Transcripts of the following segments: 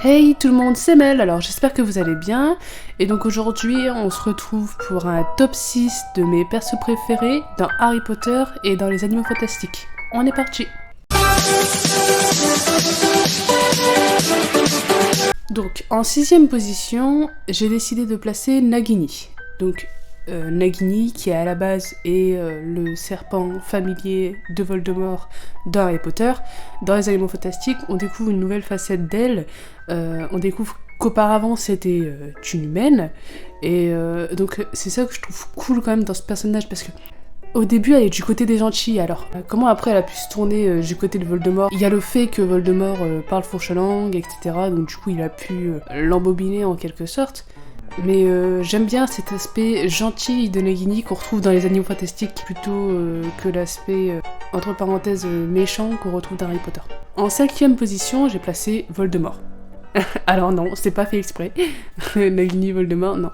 Hey tout le monde, c'est Mel, alors j'espère que vous allez bien. Et donc aujourd'hui, on se retrouve pour un top 6 de mes persos préférés dans Harry Potter et dans les Animaux Fantastiques. On est parti. Donc en 6ème position, j'ai décidé de placer Nagini. Donc Nagini qui à la base est le serpent familier de Voldemort dans Harry Potter. Dans les Animaux Fantastiques, on découvre une nouvelle facette d'elle. On découvre qu'auparavant c'était une humaine. Et donc c'est ça que je trouve cool quand même dans ce personnage, parce que au début, elle est du côté des gentils, alors comment après elle a pu se tourner du côté de Voldemort? Il y a le fait que Voldemort parle fourche-langue, etc. Donc du coup, il a pu l'embobiner en quelque sorte. Mais j'aime bien cet aspect gentil de Nagini qu'on retrouve dans les Animaux Fantastiques, plutôt que l'aspect, entre parenthèses, méchant qu'on retrouve dans Harry Potter. En 5ème position, j'ai placé Voldemort. Alors non, c'est pas fait exprès. Nagini, Voldemort, non.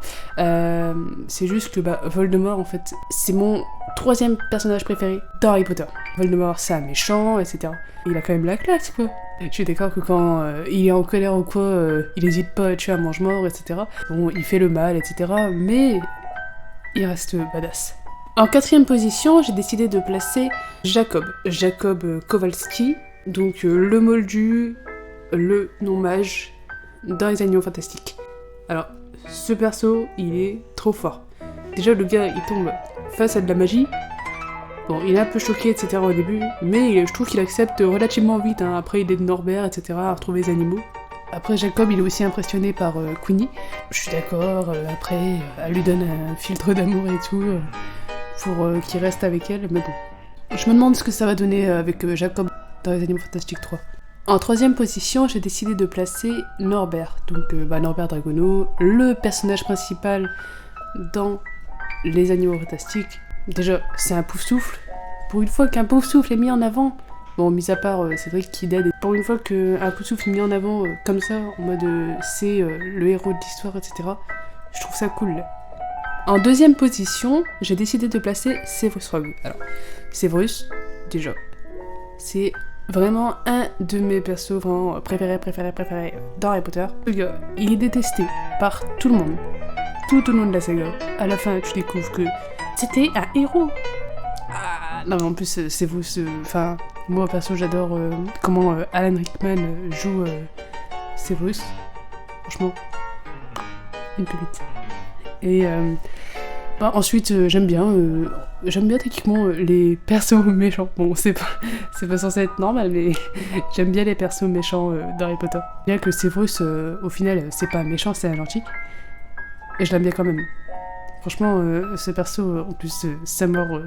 C'est juste que Voldemort, en fait, c'est mon 3ème personnage préféré dans Harry Potter. Voldemort, c'est un méchant, etc. Il a quand même la classe, quoi. Je suis d'accord que quand il est en colère ou quoi, il hésite pas à tuer un mange-mort, etc. Bon, il fait le mal, etc. Mais il reste badass. En 4ème position, j'ai décidé de placer Jacob. Jacob Kowalski, donc le moldu, le non-mage dans les Animaux Fantastiques. Alors, ce perso, il est trop fort. Déjà, le gars, il tombe face à de la magie. Bon, il est un peu choqué, etc. au début, mais je trouve qu'il accepte relativement vite, hein. Après, il aide Norbert, etc. à retrouver les animaux. Après, Jacob, il est aussi impressionné par Queenie. Je suis d'accord, après, elle lui donne un filtre d'amour et tout, pour qu'il reste avec elle, mais bon. Je me demande ce que ça va donner avec Jacob dans les Animaux Fantastiques 3. En 3ème position, j'ai décidé de placer Norbert. Donc Norbert Dragono, le personnage principal dans les Animaux Fantastiques. Déjà, c'est un pouf-souffle. Pour une fois qu'un pouf-souffle est mis en avant, bon, mis à part Cédric qui dead, pour une fois qu'un pouf-souffle est mis en avant comme ça, en mode c'est le héros de l'histoire, etc., je trouve ça cool. En 2ème position, j'ai décidé de placer Severus Rogue. Alors, Severus, déjà, c'est vraiment un de mes persos vraiment préférés dans Harry Potter. Le gars, il est détesté par tout le monde, tout au long de la saga. À la fin, tu découvres que c'était un héros. Ah, non mais en plus, c'est vous, enfin, moi perso, j'adore comment Alan Rickman joue Severus. Franchement, une pépite. Et ensuite, j'aime bien techniquement les persos méchants. Bon, c'est pas censé être normal, mais j'aime bien les persos méchants d'Harry Potter. Bien que Severus, au final, c'est pas un méchant, c'est un gentil. Et je l'aime bien quand même. Franchement, ce perso, en plus, sa mort,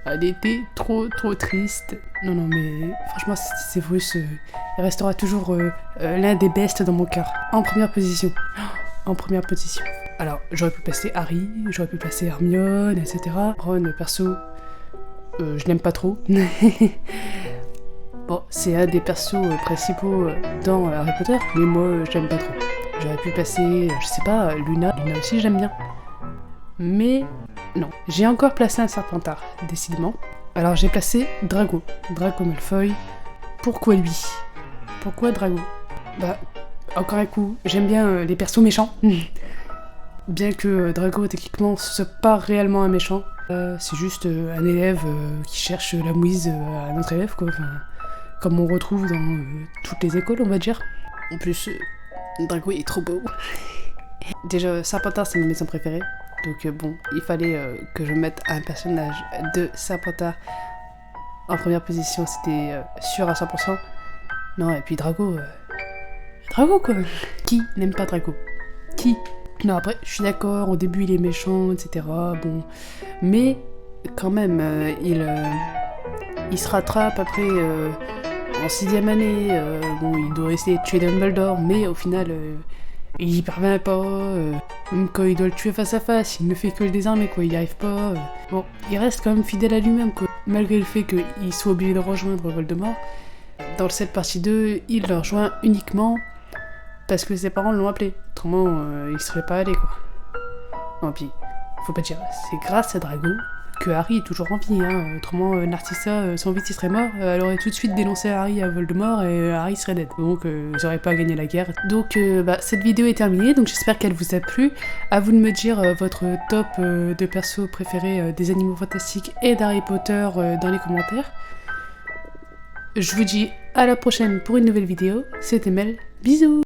elle était trop triste. Non, mais franchement, Severus, il restera toujours l'un des bestes dans mon cœur. En première position. Alors, j'aurais pu placer Harry, j'aurais pu placer Hermione, etc. Ron, perso, je l'aime pas trop. Bon, c'est un des persos principaux dans Harry Potter, mais moi, je l'aime pas trop. J'aurais pu placer, je sais pas, Luna aussi, j'aime bien. Mais non, j'ai encore placé un Serpentard, décidément. Alors, j'ai placé Drago Malfoy. Pourquoi lui? Pourquoi Drago? Encore un coup, j'aime bien les persos méchants. Bien que Drago, techniquement, ce soit pas réellement un méchant. C'est juste un élève qui cherche la mouise à un autre élève, quoi. Enfin, comme on retrouve dans toutes les écoles, on va dire. En plus, Drago est trop beau. Déjà, Serpentard, c'est mon médecin préféré. Donc bon, il fallait que je mette un personnage de Serpentard en première position, c'était sûr à 100%. Non, et puis Drago quoi. Qui n'aime pas Drago? Qui? Non, après, je suis d'accord, au début il est méchant, etc. Bon, mais quand même, il se rattrape après en 6ème année. Bon, il doit essayer de tuer Dumbledore, mais au final, il y parvient pas. Même quand il doit le tuer face à face, il ne fait que le désarmer, quoi. Il y arrive pas. Bon, il reste quand même fidèle à lui-même, quoi. Malgré le fait qu'il soit obligé de rejoindre Voldemort. Dans le 7 partie 2, il le rejoint uniquement parce que ses parents l'ont appelé. Autrement, il serait pas allé, quoi. Non, puis, faut pas dire, c'est grâce à Drago que Harry est toujours en vie, hein. Autrement Narcissa, sans vite il serait mort, elle aurait tout de suite dénoncé Harry à Voldemort et Harry serait dead, donc ils n'auraient pas gagné la guerre. Donc cette vidéo est terminée, donc j'espère qu'elle vous a plu. À vous de me dire votre top de persos préférés des Animaux Fantastiques et d'Harry Potter dans les commentaires. Je vous dis à la prochaine pour une nouvelle vidéo, c'était Mel, bisous.